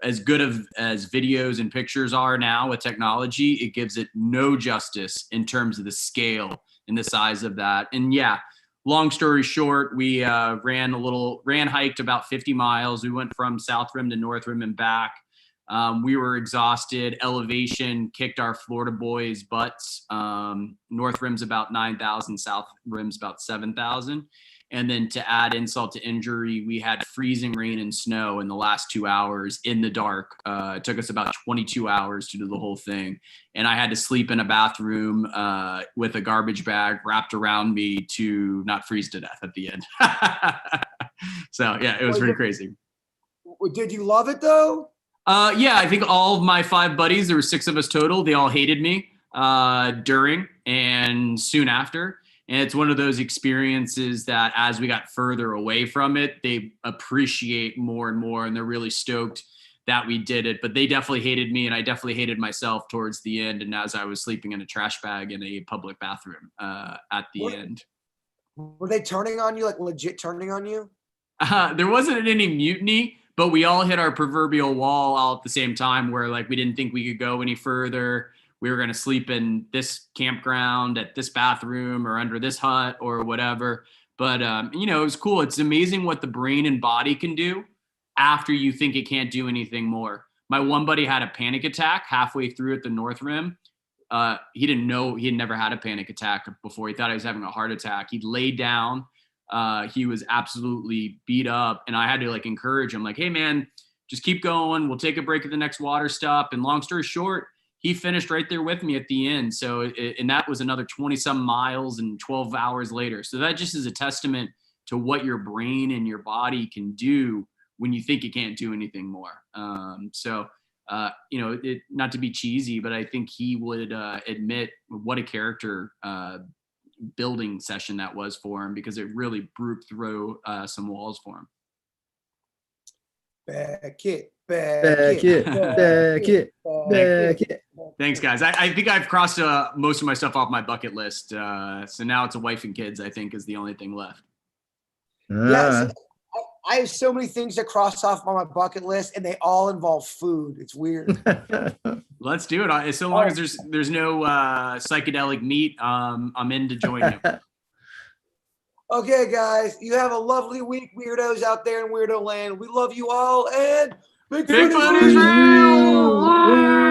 As good as videos and pictures are now with technology, it gives it no justice in terms of the scale and the size of that. And yeah, long story short, we hiked about 50 miles. We went from South Rim to North Rim and back. We were exhausted. Elevation kicked our Florida boys' butts. North Rim's about 9,000, South Rim's about 7,000. And then to add insult to injury, we had freezing rain and snow in the last 2 hours in the dark. It took us about 22 hours to do the whole thing. And I had to sleep in a bathroom with a garbage bag wrapped around me to not freeze to death at the end. So, yeah, it was pretty crazy. Did you love it, though? Yeah, I think all of my 5 buddies, there were 6 of us total, they all hated me during and soon after. And it's one of those experiences that as we got further away from it, they appreciate more and more, and they're really stoked that we did it. But they definitely hated me, and I definitely hated myself towards the end. And as I was sleeping in a trash bag in a public bathroom at the end. Were they turning on you, like legit turning on you? There wasn't any mutiny, but we all hit our proverbial wall all at the same time where like we didn't think we could go any further. We were going to sleep in this campground at this bathroom or under this hut or whatever. But, it was cool. It's amazing what the brain and body can do after you think it can't do anything more. My one buddy had a panic attack halfway through at the North Rim. He didn't know, he had never had a panic attack before. He thought he was having a heart attack. He laid down. He was absolutely beat up. And I had to like encourage him like, hey man, just keep going. We'll take a break at the next water stop. And long story short, he finished right there with me at the end. So, and that was another 20 some miles and 12 hours later. So that just is a testament to what your brain and your body can do when you think you can't do anything more. Not to be cheesy, but I think he would admit what a character building session that was for him, because it really broke through some walls for him. Back it. Thanks, guys. I think I've crossed most of my stuff off my bucket list. So now it's a wife and kids, I think, is the only thing left. Yes. I have so many things that cross off on my bucket list, and they all involve food. It's weird. Let's do it. As long as there's no psychedelic meat, I'm in to join you. Okay, guys, you have a lovely week, weirdos out there in Weirdo Land. We love you all, and Bigfoot is real!